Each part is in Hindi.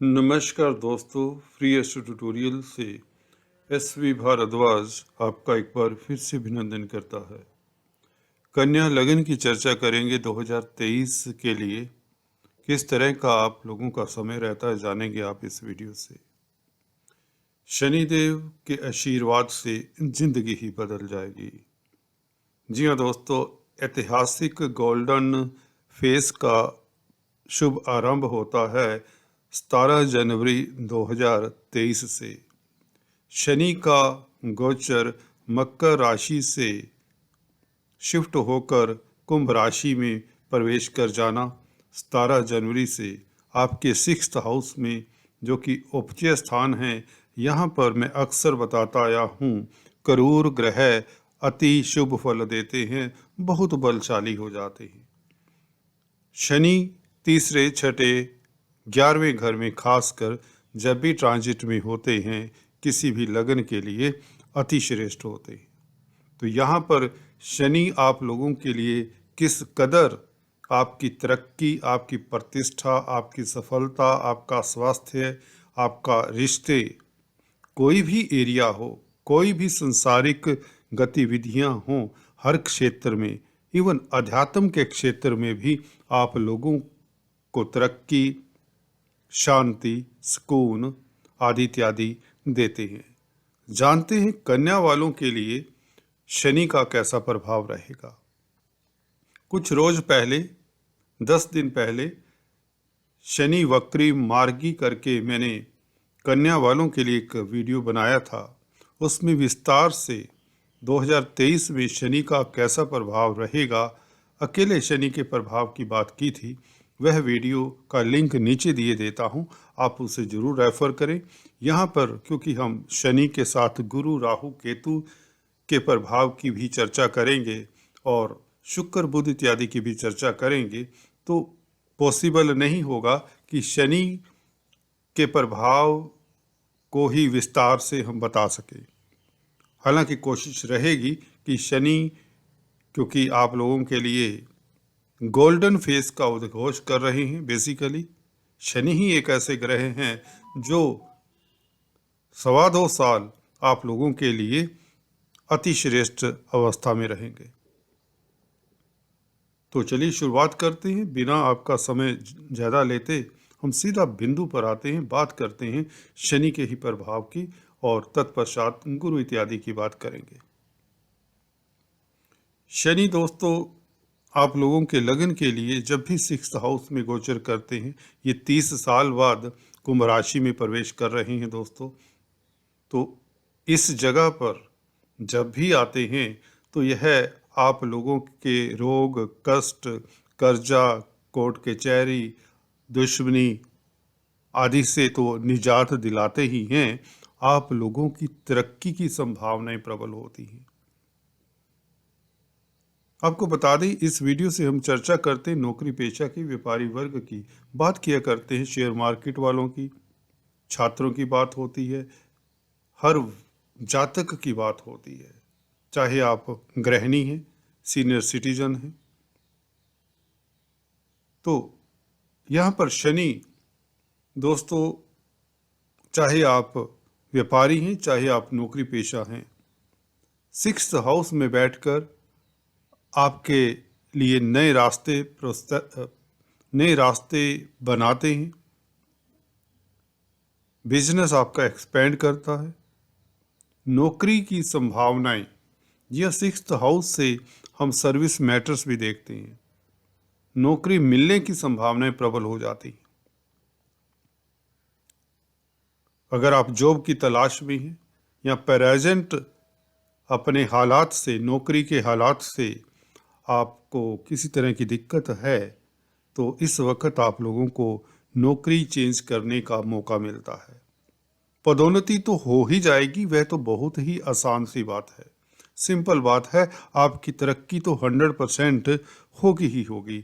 नमस्कार दोस्तों, फ्री एस्ट्रो ट्यूटोरियल से एस.वी. भारद्वाज आपका एक बार फिर से अभिनंदन करता है। कन्या लगन की चर्चा करेंगे 2023 के लिए। किस तरह का आप लोगों का समय रहता है जानेंगे आप इस वीडियो से। शनिदेव के आशीर्वाद से जिंदगी ही बदल जाएगी। जी हाँ दोस्तों, ऐतिहासिक गोल्डन फेस का शुभ आरंभ होता है 17 जनवरी 2023 से। शनि का गोचर मकर राशि से शिफ्ट होकर कुंभ राशि में प्रवेश कर जाना 17 जनवरी से आपके 6th हाउस में, जो कि उपचय स्थान है, यहाँ पर मैं अक्सर बताता आया हूँ, करूर ग्रह अति शुभ फल देते हैं, बहुत बलशाली हो जाते हैं। शनि तीसरे, छठे, 11वें घर में खासकर जब भी ट्रांजिट में होते हैं किसी भी लगन के लिए अति श्रेष्ठ होते हैं। तो यहाँ पर शनि आप लोगों के लिए किस कदर आपकी तरक्की, आपकी प्रतिष्ठा, आपकी सफलता, आपका स्वास्थ्य, आपका रिश्ते, कोई भी एरिया हो, कोई भी संसारिक गतिविधियां हों, हर क्षेत्र में, इवन अध्यात्म के क्षेत्र में भी आप लोगों को तरक्की, शांति, सुकून आदि इत्यादि देते हैं। जानते हैं कन्या वालों के लिए शनि का कैसा प्रभाव रहेगा। कुछ रोज पहले, 10 दिन पहले, शनि वक्री मार्गी करके मैंने कन्या वालों के लिए एक वीडियो बनाया था। उसमें विस्तार से 2023 में शनि का कैसा प्रभाव रहेगा, अकेले शनि के प्रभाव की बात की थी। वह वीडियो का लिंक नीचे दिए देता हूं, आप उसे जरूर रेफर करें। यहाँ पर क्योंकि हम शनि के साथ गुरु, राहु, केतु के प्रभाव की भी चर्चा करेंगे और शुक्र, बुध इत्यादि की भी चर्चा करेंगे, तो पॉसिबल नहीं होगा कि शनि के प्रभाव को ही विस्तार से हम बता सकें। हालांकि कोशिश रहेगी कि शनि, क्योंकि आप लोगों के लिए गोल्डन फेस का उद्घोष कर रहे हैं, बेसिकली शनि ही एक ऐसे ग्रह हैं जो 2.25 साल आप लोगों के लिए अति श्रेष्ठ अवस्था में रहेंगे। तो चलिए शुरुआत करते हैं, बिना आपका समय ज़्यादा लेते हम सीधा बिंदु पर आते हैं, बात करते हैं शनि के ही प्रभाव की और तत्पश्चात गुरु इत्यादि की बात करेंगे। शनि दोस्तों आप लोगों के लगन के लिए जब भी 6th हाउस में गोचर करते हैं, ये 30 साल बाद कुंभ राशि में प्रवेश कर रहे हैं दोस्तों। तो इस जगह पर जब भी आते हैं तो यह आप लोगों के रोग, कष्ट, कर्जा, कोर्ट कचहरी, दुश्मनी आदि से तो निजात दिलाते ही हैं, आप लोगों की तरक्की की संभावनाएं प्रबल होती हैं। आपको बता दें, इस वीडियो से हम चर्चा करते हैं नौकरी पेशा की, व्यापारी वर्ग की, बात किया करते हैं शेयर मार्केट वालों की, छात्रों की बात होती है, हर जातक की बात होती है, चाहे आप गृहिणी हैं, सीनियर सिटीजन हैं। तो यहाँ पर शनि दोस्तों, चाहे आप व्यापारी हैं, चाहे आप नौकरी पेशा हैं, 6th हाउस में बैठकर आपके लिए नए रास्ते बनाते हैं। बिजनेस आपका एक्सपेंड करता है। नौकरी की संभावनाएं, यह 6th हाउस से हम सर्विस मैटर्स भी देखते हैं। नौकरी मिलने की संभावनाएं प्रबल हो जाती हैं। अगर आप जॉब की तलाश में हैं या प्रेजेंट अपने हालात से, नौकरी के हालात से आपको किसी तरह की दिक्कत है, तो इस वक्त आप लोगों को नौकरी चेंज करने का मौका मिलता है। पदोन्नति तो हो ही जाएगी, वह तो बहुत ही आसान सी बात है, सिंपल बात है। आपकी तरक्की तो 100% होगी ही होगी।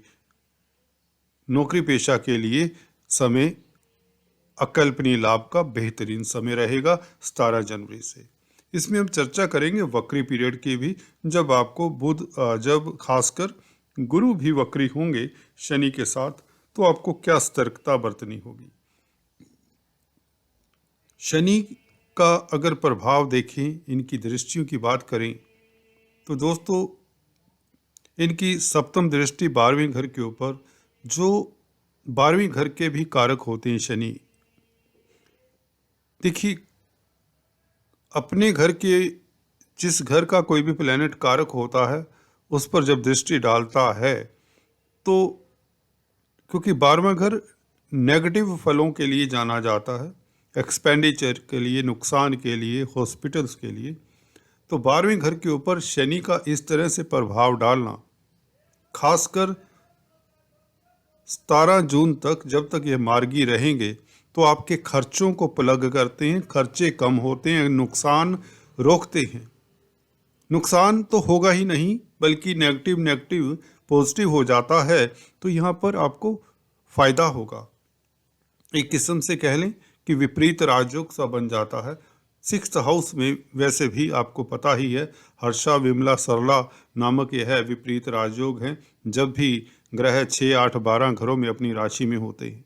नौकरी पेशा के लिए समय अकल्पनीय लाभ का बेहतरीन समय रहेगा 17 जनवरी से। इसमें हम चर्चा करेंगे वक्री पीरियड की भी, जब आपको जब खासकर गुरु भी वक्री होंगे शनि के साथ, तो आपको क्या सतर्कता बरतनी होगी। शनि का अगर प्रभाव देखें, इनकी दृष्टियों की बात करें तो दोस्तों इनकी सप्तम दृष्टि 12वें घर के ऊपर, जो 12वें घर के भी कारक होते हैं शनि। देखिए, अपने घर के जिस घर का कोई भी प्लैनेट कारक होता है उस पर जब दृष्टि डालता है तो, क्योंकि 12वां घर नेगेटिव फलों के लिए जाना जाता है, एक्सपेंडिचर के लिए, नुकसान के लिए, हॉस्पिटल्स के लिए, तो 12वें घर के ऊपर शनि का इस तरह से प्रभाव डालना, खासकर 17 जून तक, जब तक ये मार्गी रहेंगे तो आपके खर्चों को प्लग करते हैं, खर्चे कम होते हैं, नुकसान रोकते हैं। नुकसान तो होगा ही नहीं, बल्कि नेगेटिव नेगेटिव पॉजिटिव हो जाता है, तो यहाँ पर आपको फायदा होगा। एक किस्म से कह लें कि विपरीत राजयोग सा बन जाता है। 6th हाउस में वैसे भी आपको पता ही है, हर्षा विमला सरला नामक यह है विपरीत राजयोग है। जब भी ग्रह 6, 8, 12 घरों में अपनी राशि में होते हैं,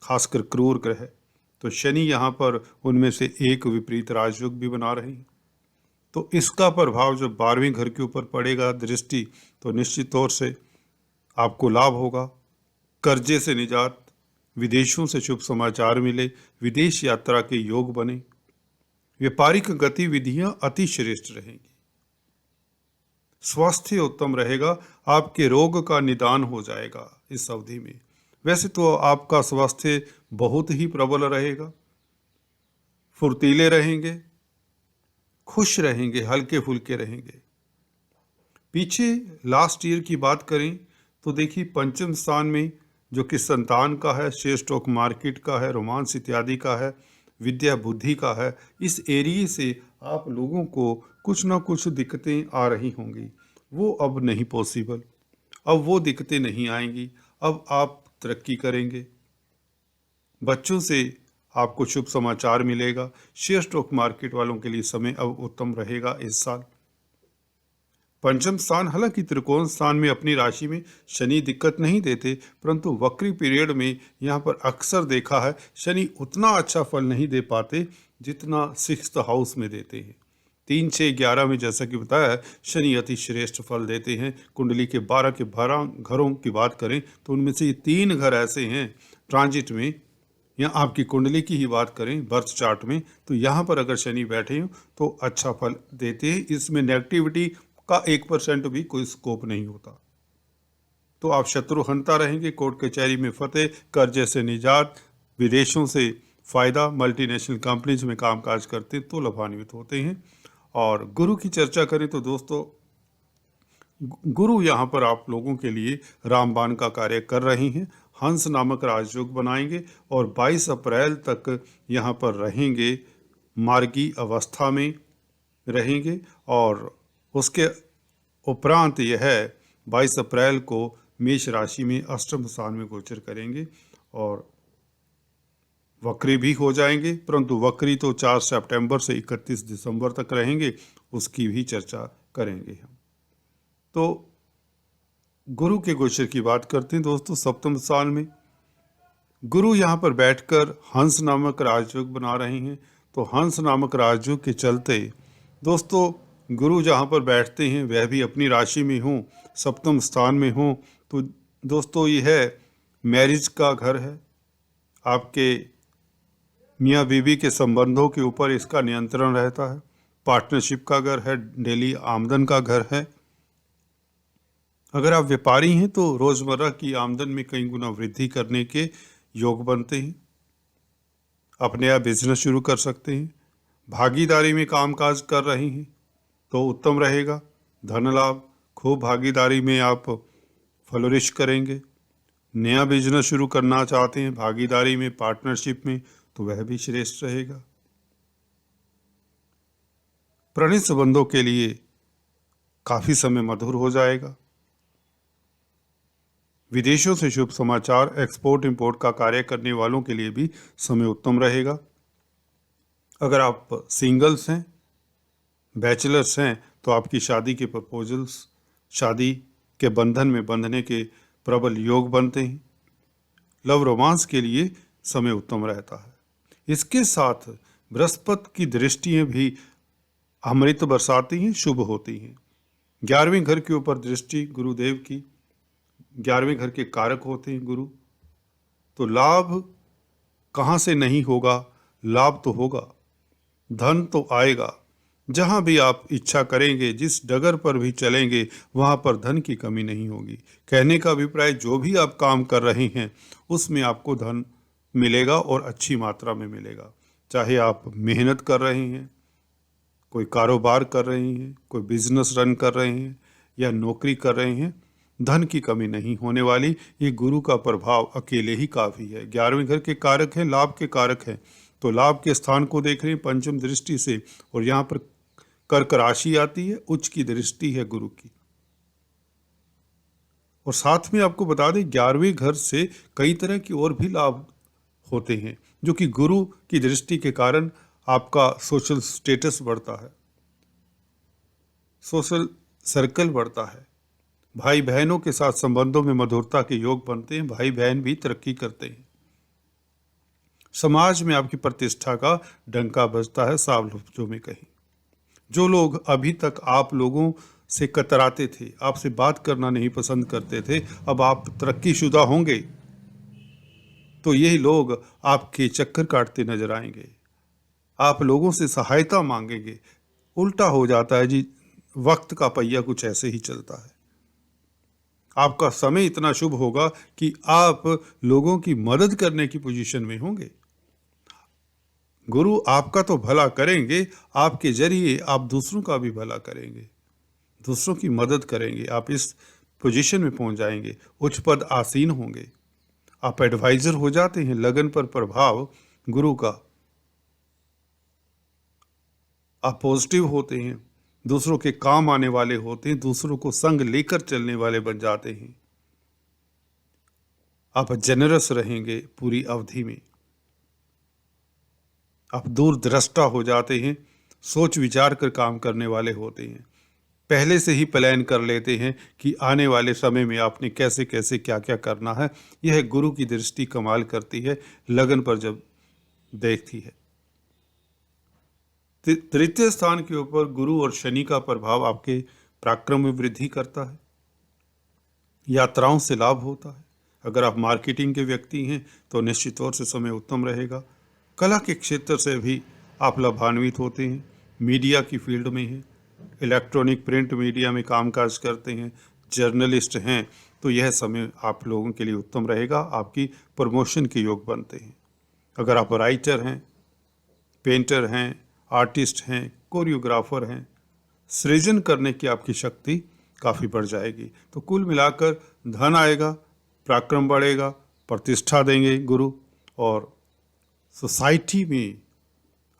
खासकर क्रूर ग्रह, तो शनि यहाँ पर उनमें से एक विपरीत राजयोग भी बना रहे हैं। तो इसका प्रभाव जब 12वें घर के ऊपर पड़ेगा दृष्टि, तो निश्चित तौर से आपको लाभ होगा। कर्जे से निजात, विदेशों से शुभ समाचार मिले, विदेश यात्रा के योग बने, व्यापारिक गतिविधियां अति श्रेष्ठ रहेंगी, स्वास्थ्य उत्तम रहेगा, आपके रोग का निदान हो जाएगा इस अवधि में। वैसे तो आपका स्वास्थ्य बहुत ही प्रबल रहेगा, फुर्तीले रहेंगे, खुश रहेंगे, हल्के फुल्के रहेंगे। पीछे लास्ट ईयर की बात करें तो देखिए, पंचम स्थान में जो कि संतान का है, शेयर स्टॉक मार्केट का है, रोमांस इत्यादि का है, विद्या बुद्धि का है, इस एरिए से आप लोगों को कुछ ना कुछ दिक्कतें आ रही होंगी। वो अब नहीं पॉसिबल, अब वो दिक्कतें नहीं आएंगी, अब आप तरक्की करेंगे। बच्चों से आपको शुभ समाचार मिलेगा। शेयर स्टॉक मार्केट वालों के लिए समय अब उत्तम रहेगा इस साल। पंचम स्थान, हालांकि त्रिकोण स्थान में अपनी राशि में शनि दिक्कत नहीं देते, परंतु वक्री पीरियड में यहाँ पर अक्सर देखा है शनि उतना अच्छा फल नहीं दे पाते जितना 6th हाउस में देते हैं। 3, 6, 11 में जैसा कि बताया है, शनि अति श्रेष्ठ फल देते हैं। कुंडली के 12 घरों की बात करें तो उनमें से 3 घर ऐसे हैं ट्रांजिट में, या आपकी कुंडली की ही बात करें बर्थ चार्ट में, तो यहाँ पर अगर शनि बैठे हो तो अच्छा फल देते हैं। इसमें नेगेटिविटी का 1% भी कोई स्कोप नहीं होता। तो आप शत्रुहंता रहेंगे, कोर्ट कचहरी में फतेह, कर्जे से निजात, विदेशों से फायदा, मल्टीनेशनल कंपनीज में कामकाज करते तो लाभान्वित होते हैं। और गुरु की चर्चा करें तो दोस्तों, गुरु यहाँ पर आप लोगों के लिए रामबाण का कार्य कर रही हैं। हंस नामक राजयोग बनाएंगे और 22 अप्रैल तक यहाँ पर रहेंगे, मार्गी अवस्था में रहेंगे। और उसके उपरांत यह 22 अप्रैल को मेष राशि में अष्टम स्थान में गोचर करेंगे और वक्री भी हो जाएंगे, परंतु वक्री तो 4 सितंबर से 31 दिसंबर तक रहेंगे, उसकी भी चर्चा करेंगे हम। तो गुरु के गोचर की बात करते हैं दोस्तों। सप्तम स्थान में गुरु यहाँ पर बैठकर हंस नामक राजयोग बना रहे हैं। तो हंस नामक राजयोग के चलते दोस्तों, गुरु जहाँ पर बैठते हैं वह भी अपनी राशि में हों, सप्तम स्थान में हों, तो दोस्तों यह है मैरिज का घर है, आपके मियाँ बीवी के संबंधों के ऊपर इसका नियंत्रण रहता है। पार्टनरशिप का घर है, डेली आमदन का घर है। अगर आप व्यापारी हैं तो रोजमर्रा की आमदन में कई गुना वृद्धि करने के योग बनते हैं। अपने आप बिजनेस शुरू कर सकते हैं। भागीदारी में कामकाज कर रहे हैं तो उत्तम रहेगा, धन लाभ, खूब भागीदारी में आप फ्लोरिश करेंगे। नया बिजनेस शुरू करना चाहते हैं भागीदारी में, पार्टनरशिप में, तो वह भी श्रेष्ठ रहेगा। प्रणय संबंधों के लिए काफी समय मधुर हो जाएगा। विदेशों से शुभ समाचार, एक्सपोर्ट इंपोर्ट का कार्य करने वालों के लिए भी समय उत्तम रहेगा। अगर आप सिंगल्स हैं, बैचलर्स हैं, तो आपकी शादी के प्रपोजल्स, शादी के बंधन में बंधने के प्रबल योग बनते हैं। लव रोमांस के लिए समय उत्तम रहता है। इसके साथ बृहस्पति की दृष्टियां भी अमृत बरसाती हैं, शुभ होती हैं। 11वें घर के ऊपर दृष्टि गुरुदेव की, 11वें घर के कारक होते हैं गुरु। तो लाभ कहाँ से नहीं होगा, लाभ तो होगा, धन तो आएगा। जहाँ भी आप इच्छा करेंगे, जिस डगर पर भी चलेंगे, वहाँ पर धन की कमी नहीं होगी। कहने का अभिप्राय, जो भी आप काम कर रहे हैं उसमें आपको धन मिलेगा और अच्छी मात्रा में मिलेगा। चाहे आप मेहनत कर रहे हैं, कोई कारोबार कर रहे हैं, कोई बिजनेस रन कर रहे हैं या नौकरी कर रहे हैं, धन की कमी नहीं होने वाली। ये गुरु का प्रभाव अकेले ही काफ़ी है। 11वें घर के कारक हैं, लाभ के कारक हैं, तो लाभ के स्थान को देख रहे हैं पंचम दृष्टि से। और यहाँ पर कर्क राशि आती है, उच्च की दृष्टि है गुरु की। और साथ में आपको बता दें, 11वें घर से कई तरह की और भी लाभ होते हैं, जो कि गुरु की दृष्टि के कारण आपका सोशल स्टेटस बढ़ता है, सोशल सर्कल बढ़ता है, भाई बहनों के साथ संबंधों में मधुरता के योग बनते हैं, भाई बहन भी तरक्की करते हैं, समाज में आपकी प्रतिष्ठा का डंका बजता है, साफ लफ्जों में कहीं। जो लोग अभी तक आप लोगों से कतराते थे, आपसे बात करना नहीं पसंद करते थे, अब आप तरक्कीशुदा होंगे तो यही लोग आपके चक्कर काटते नजर आएंगे, आप लोगों से सहायता मांगेंगे। उल्टा हो जाता है जी, वक्त का पहिया कुछ ऐसे ही चलता है। आपका समय इतना शुभ होगा कि आप लोगों की मदद करने की पोजीशन में होंगे। गुरु आपका तो भला करेंगे, आपके जरिए आप दूसरों का भी भला करेंगे, दूसरों की मदद करेंगे। आप इस पोजीशन में पहुंच जाएंगे, उच्च पद आसीन होंगे, आप एडवाइजर हो जाते हैं। लगन पर प्रभाव गुरु का, आप पॉजिटिव होते हैं, दूसरों के काम आने वाले होते हैं, दूसरों को संग लेकर चलने वाले बन जाते हैं। आप जेनरस रहेंगे पूरी अवधि में, आप दूरदृष्टा हो जाते हैं, सोच विचार कर काम करने वाले होते हैं, पहले से ही प्लान कर लेते हैं कि आने वाले समय में आपने कैसे कैसे क्या क्या करना है। यह गुरु की दृष्टि कमाल करती है लगन पर जब देखती है। तृतीय स्थान के ऊपर गुरु और शनि का प्रभाव आपके पराक्रम में वृद्धि करता है, यात्राओं से लाभ होता है। अगर आप मार्केटिंग के व्यक्ति हैं तो निश्चित तौर से समय उत्तम रहेगा। कला के क्षेत्र से भी आप लाभान्वित होते हैं, मीडिया की फील्ड में हैं, इलेक्ट्रॉनिक प्रिंट मीडिया में कामकाज करते हैं, जर्नलिस्ट हैं, तो यह समय आप लोगों के लिए उत्तम रहेगा, आपकी प्रमोशन के योग बनते हैं। अगर आप राइटर हैं, पेंटर हैं, आर्टिस्ट हैं, कोरियोग्राफर हैं, सृजन करने की आपकी शक्ति काफ़ी बढ़ जाएगी। तो कुल मिलाकर धन आएगा, पराक्रम बढ़ेगा, प्रतिष्ठा देंगे गुरु, और सोसाइटी में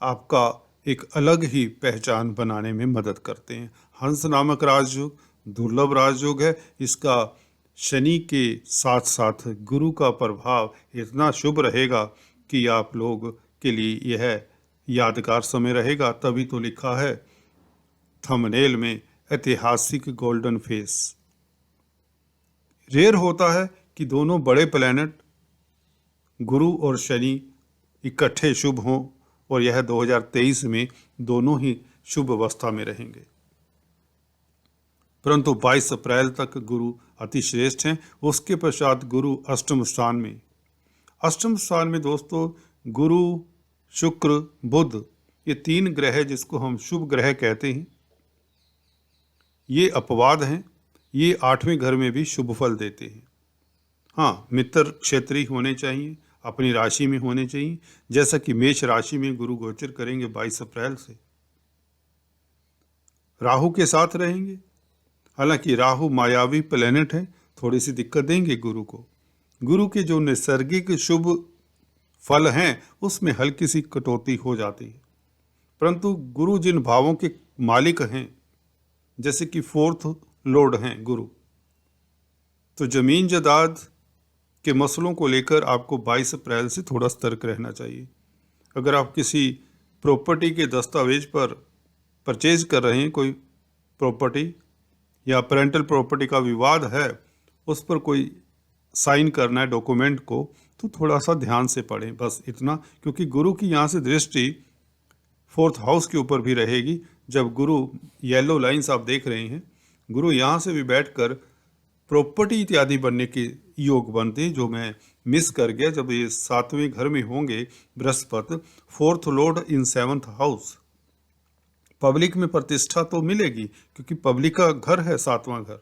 आपका एक अलग ही पहचान बनाने में मदद करते हैं। हंस नामक राजयोग दुर्लभ राजयोग है। इसका शनि के साथ साथ गुरु का प्रभाव इतना शुभ रहेगा कि आप लोग के लिए यह यादगार समय रहेगा। तभी तो लिखा है थंबनेल में, ऐतिहासिक गोल्डन फेस। रेयर होता है कि दोनों बड़े प्लैनेट गुरु और शनि इकट्ठे शुभ हों, और यह 2023 में दोनों ही शुभ अवस्था में रहेंगे। परंतु 22 अप्रैल तक गुरु अति श्रेष्ठ हैं। उसके पश्चात गुरु अष्टम स्थान में। अष्टम स्थान में दोस्तों गुरु, शुक्र, बुध, ये तीन ग्रह जिसको हम शुभ ग्रह कहते हैं, ये अपवाद हैं। ये 8वें घर में भी शुभ फल देते हैं। हाँ, मित्र क्षेत्रीय होने चाहिए, अपनी राशि में होने चाहिए, जैसा कि मेष राशि में गुरु गोचर करेंगे 22 अप्रैल से। राहु के साथ रहेंगे, हालांकि राहु मायावी प्लेनेट है, थोड़ी सी दिक्कत देंगे गुरु को। गुरु के जो नैसर्गिक शुभ फल हैं उसमें हल्की सी कटौती हो जाती है। परंतु गुरु जिन भावों के मालिक हैं, जैसे कि 4th लॉर्ड हैं गुरु, तो जमीन जायदाद के मसलों को लेकर आपको 22 अप्रैल से थोड़ा सतर्क रहना चाहिए। अगर आप किसी प्रॉपर्टी के दस्तावेज पर परचेज कर रहे हैं, कोई प्रॉपर्टी या पेरेंटल प्रॉपर्टी का विवाद है, उस पर कोई साइन करना है डॉक्यूमेंट को, तो थोड़ा सा ध्यान से पढ़ें, बस इतना। क्योंकि गुरु की यहाँ से दृष्टि 4th हाउस के ऊपर भी रहेगी। जब गुरु, येलो लाइंस आप देख रहे हैं, गुरु यहाँ से भी बैठकर प्रॉपर्टी इत्यादि बनने के योग बनते, जो मैं मिस कर गया। जब ये 7वें घर में होंगे बृहस्पति, 4th लॉर्ड इन 7th हाउस, पब्लिक में प्रतिष्ठा तो मिलेगी, क्योंकि पब्लिक का घर है 7वां घर।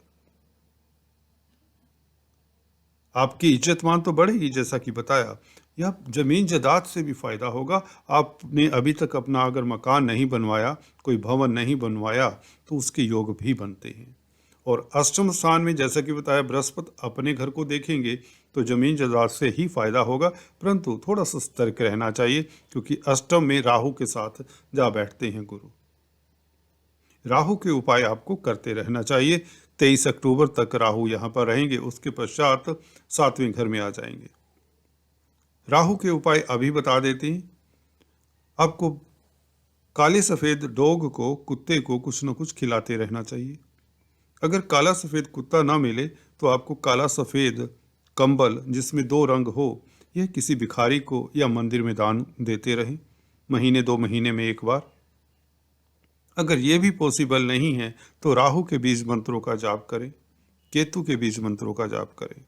आपकी इज्जत मान तो बढ़ेगी, जैसा कि बताया। या जमीन जायदाद से भी फायदा होगा। आपने अभी तक अपना अगर मकान नहीं बनवाया, कोई भवन नहीं बनवाया, तो उसके योग भी बनते हैं। और अष्टम स्थान में जैसा कि बताया बृहस्पति अपने घर को देखेंगे, तो जमीन जायदाद से ही फायदा होगा। परंतु थोड़ा सा सतर्क रहना चाहिए, क्योंकि अष्टम में राहु के साथ जा बैठते हैं गुरु। राहु के उपाय आपको करते रहना चाहिए। 23 अक्टूबर तक राहु यहाँ पर रहेंगे, उसके पश्चात 7वें घर में आ जाएंगे। राहु के उपाय अभी बता देते हैं। आपको काले सफ़ेद डॉग को, कुत्ते को कुछ न कुछ खिलाते रहना चाहिए। अगर काला सफ़ेद कुत्ता ना मिले, तो आपको काला सफ़ेद कंबल जिसमें 2 रंग हो, यह किसी भिखारी को या मंदिर में दान देते रहें, महीने 2 महीने में एक बार। अगर ये भी पॉसिबल नहीं है, तो राहु के बीज मंत्रों का जाप करें, केतु के बीज मंत्रों का जाप करें।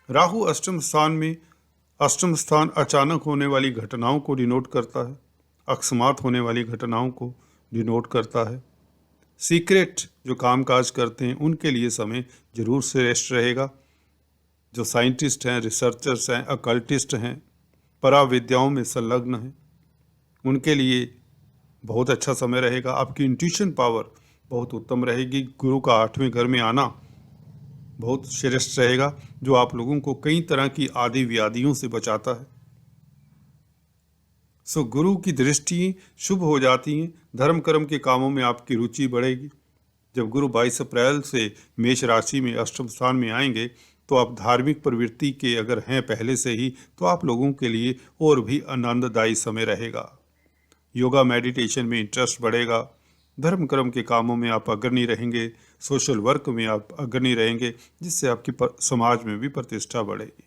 राहु अष्टम स्थान में, अष्टम स्थान अचानक होने वाली घटनाओं को डिनोट करता है, अकस्मात होने वाली घटनाओं को डिनोट करता है। सीक्रेट जो कामकाज करते हैं, उनके लिए समय जरूर श्रेष्ठ रहेगा। जो साइंटिस्ट हैं, रिसर्चर्स हैं, अकल्टिस्ट हैं, पराविद्याओं में संलग्न हैं, उनके लिए बहुत अच्छा समय रहेगा। आपकी इंट्यूशन पावर बहुत उत्तम रहेगी। गुरु का 8वें घर में आना बहुत श्रेष्ठ रहेगा, जो आप लोगों को कई तरह की आदि व्याधियों से बचाता है। सो गुरु की दृष्टि शुभ हो जाती हैं। धर्म कर्म के कामों में आपकी रुचि बढ़ेगी। जब गुरु 22 अप्रैल से मेष राशि में अष्टम स्थान में आएंगे, तो आप धार्मिक प्रवृत्ति के अगर हैं पहले से ही, तो आप लोगों के लिए और भी आनंददायी समय रहेगा। योगा मेडिटेशन में इंटरेस्ट बढ़ेगा। धर्म कर्म के कामों में आप अग्रणी रहेंगे। सोशल वर्क में आप अग्रणी रहेंगे, जिससे आपकी समाज में भी प्रतिष्ठा बढ़ेगी।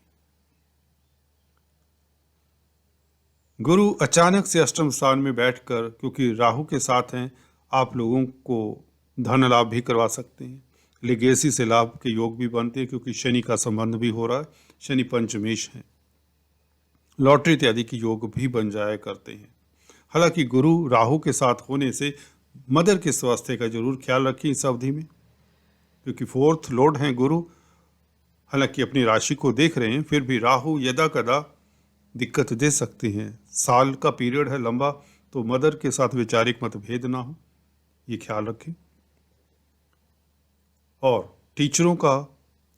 गुरु अचानक से अष्टम स्थान में बैठकर, क्योंकि राहु के साथ हैं, आप लोगों को धन लाभ भी करवा सकते हैं। लेगेसी से लाभ के योग भी बनते हैं, क्योंकि शनि का संबंध भी हो रहा है। शनि पंचमेश है। लॉटरी इत्यादि के योग भी बन जाया करते हैं। हालांकि गुरु राहु के साथ होने से मदर के स्वास्थ्य का जरूर ख्याल रखें इस अवधि में, क्योंकि 4th लॉर्ड हैं गुरु। हालांकि अपनी राशि को देख रहे हैं, फिर भी राहु यदा कदा दिक्कत दे सकते हैं। साल का पीरियड है लंबा, तो मदर के साथ वैचारिक मतभेद ना हो, ये ख्याल रखें। और टीचरों का,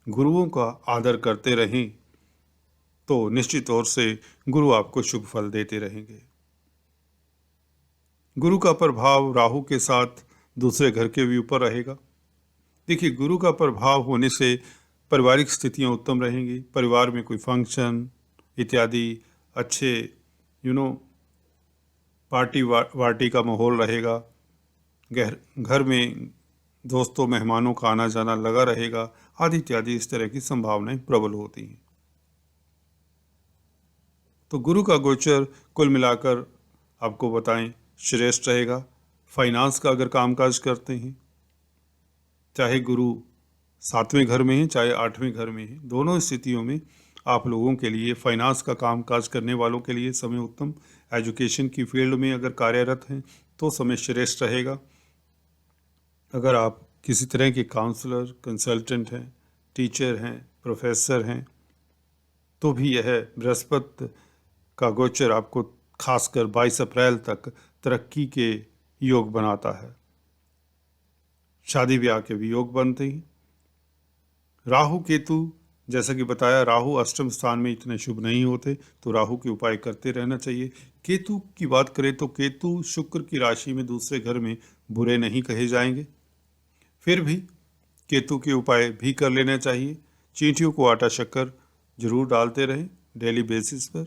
गुरुओं का आदर करते रहें, तो निश्चित तौर से गुरु आपको शुभ फल देते रहेंगे। गुरु का प्रभाव राहु के साथ दूसरे घर के भी ऊपर रहेगा। देखिए, गुरु का प्रभाव होने से पारिवारिक स्थितियां उत्तम रहेंगी। परिवार में कोई फंक्शन इत्यादि अच्छे पार्टी वार्टी का माहौल रहेगा। घर में दोस्तों मेहमानों का आना जाना लगा रहेगा, आदि इत्यादि इस तरह की संभावनाएं प्रबल होती हैं। तो गुरु का गोचर कुल मिलाकर आपको बताएं श्रेष्ठ रहेगा। फाइनेंस का अगर कामकाज करते हैं, चाहे गुरु 7वें घर में है, चाहे 8वें घर में है, दोनों स्थितियों में आप लोगों के लिए, फाइनेंस का कामकाज करने वालों के लिए समय उत्तम। एजुकेशन की फील्ड में अगर कार्यरत हैं, तो समय श्रेष्ठ रहेगा। अगर आप किसी तरह के काउंसलर, कंसल्टेंट हैं, टीचर हैं, प्रोफेसर हैं, तो भी यह बृहस्पति का गोचर आपको खासकर 22 अप्रैल तक तरक्की के योग बनाता है। शादी ब्याह के भी योग बनते हैं। राहु केतु, जैसा कि बताया, राहु अष्टम स्थान में इतने शुभ नहीं होते, तो राहु के उपाय करते रहना चाहिए। केतु की बात करें तो केतु शुक्र की राशि में दूसरे घर में बुरे नहीं कहे जाएंगे। फिर भी केतु के उपाय भी कर लेना चाहिए। चींटियों को आटा शक्कर जरूर डालते रहें डेली बेसिस पर।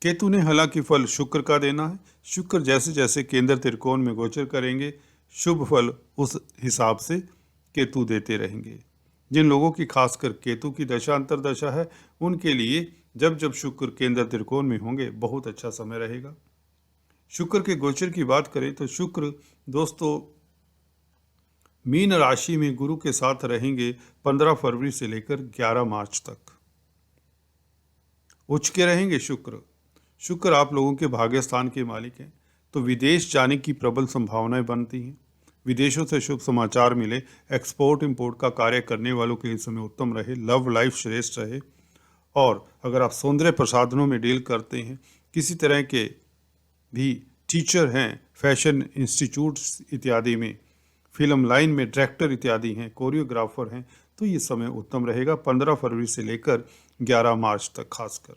केतु ने हालांकि फल शुक्र का देना है। शुक्र जैसे जैसे केंद्र त्रिकोण में गोचर करेंगे, शुभ फल उस हिसाब से केतु देते रहेंगे। जिन लोगों की खासकर केतु की दशा अंतर्दशा है उनके लिए जब जब शुक्र केंद्र त्रिकोण में होंगे बहुत अच्छा समय रहेगा। शुक्र के गोचर की बात करें तो शुक्र दोस्तों मीन राशि में गुरु के साथ रहेंगे 15 फरवरी से लेकर 11 मार्च तक। उच्च के रहेंगे शुक्र आप लोगों के भाग्य स्थान के मालिक हैं, तो विदेश जाने की प्रबल संभावनाएं बनती हैं। विदेशों से शुभ समाचार मिले, एक्सपोर्ट इंपोर्ट का कार्य करने वालों के लिए समय उत्तम रहे, लव लाइफ श्रेष्ठ रहे। और अगर आप सौंदर्य प्रसाधनों में डील करते हैं, किसी तरह के भी टीचर हैं, फैशन इंस्टीट्यूट्स इत्यादि में, फिल्म लाइन में डायरेक्टर इत्यादि हैं, कोरियोग्राफर हैं, तो ये समय उत्तम रहेगा 15 फरवरी से लेकर 11 मार्च तक खासकर।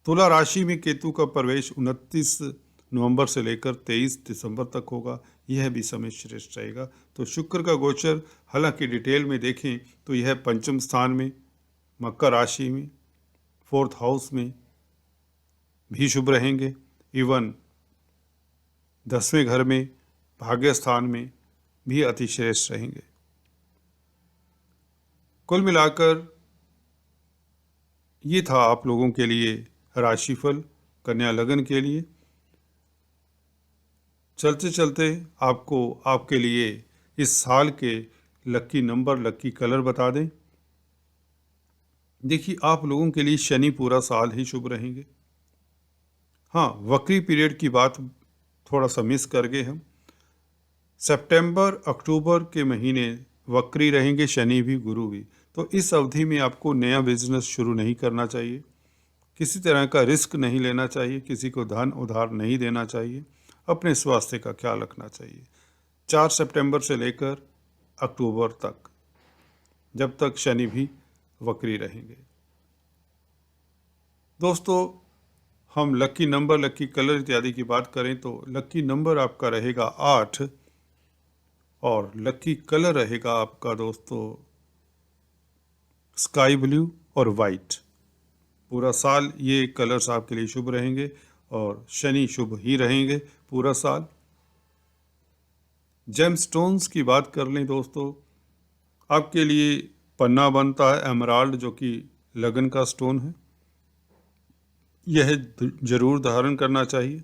तुला राशि में केतु का प्रवेश 29 नवंबर से लेकर 23 दिसंबर तक होगा, यह भी समय श्रेष्ठ रहेगा। तो शुक्र का गोचर हालांकि डिटेल में देखें तो यह पंचम स्थान में, मकर राशि में, 4th हाउस में भी शुभ रहेंगे, इवन 10वें घर में, भाग्य स्थान में भी अतिश्रेष्ठ रहेंगे। कुल मिलाकर ये था आप लोगों के लिए राशिफल कन्या लगन के लिए। चलते चलते आपको आपके लिए इस साल के लकी नंबर, लकी कलर बता दें। देखिए, आप लोगों के लिए शनि पूरा साल ही शुभ रहेंगे। हाँ, वक्री पीरियड की बात थोड़ा सा मिस कर गए हम। सितंबर अक्टूबर के महीने वक्री रहेंगे शनि भी गुरु भी, तो इस अवधि में आपको नया बिजनेस शुरू नहीं करना चाहिए, किसी तरह का रिस्क नहीं लेना चाहिए, किसी को धन उधार नहीं देना चाहिए, अपने स्वास्थ्य का ख्याल रखना चाहिए। 4 सितंबर से लेकर अक्टूबर तक, जब तक शनि भी वक्री रहेंगे। दोस्तों, हम लकी नंबर, लकी कलर इत्यादि की बात करें तो लकी नंबर आपका रहेगा 8 और लकी कलर रहेगा आपका दोस्तों स्काई ब्लू और वाइट। पूरा साल ये कलर्स आपके लिए शुभ रहेंगे और शनि शुभ ही रहेंगे पूरा साल। जेमस्टोन्स की बात कर लें दोस्तों, आपके लिए पन्ना बनता है एमराल्ड, जो कि लगन का स्टोन है। यह जरूर धारण करना चाहिए,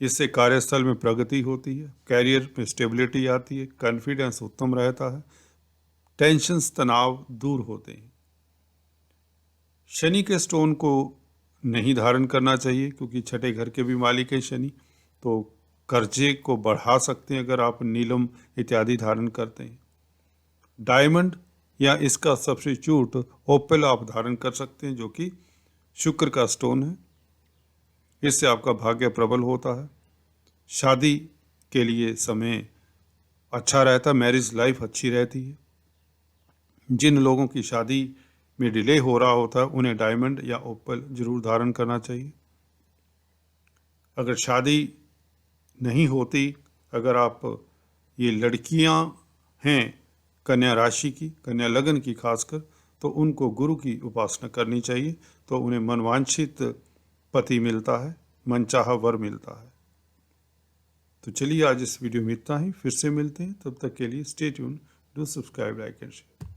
इससे कार्यस्थल में प्रगति होती है, कैरियर में स्टेबिलिटी आती है, कॉन्फिडेंस उत्तम रहता है, टेंशन्स तनाव दूर होते हैं। शनि के स्टोन को नहीं धारण करना चाहिए क्योंकि छठे घर के भी मालिक हैं शनि, तो कर्जे को बढ़ा सकते हैं अगर आप नीलम इत्यादि धारण करते हैं। डायमंड या इसका सब्स्टिट्यूट ओपेल आप धारण कर सकते हैं, जो कि शुक्र का स्टोन है, इससे आपका भाग्य प्रबल होता है। शादी के लिए समय अच्छा रहता, मैरिज लाइफ अच्छी रहती है। जिन लोगों की शादी में डिले हो रहा होता है उन्हें डायमंड या ओपल जरूर धारण करना चाहिए। अगर शादी नहीं होती, अगर आप ये लड़कियां हैं कन्या राशि की, कन्या लगन की खासकर, तो उनको गुरु की उपासना करनी चाहिए, तो उन्हें मनवांछित पति मिलता है, मनचाहा वर मिलता है। तो चलिए आज इस वीडियो में इतना ही, फिर से मिलते हैं, तब तक के लिए stay tune, do subscribe, like and share.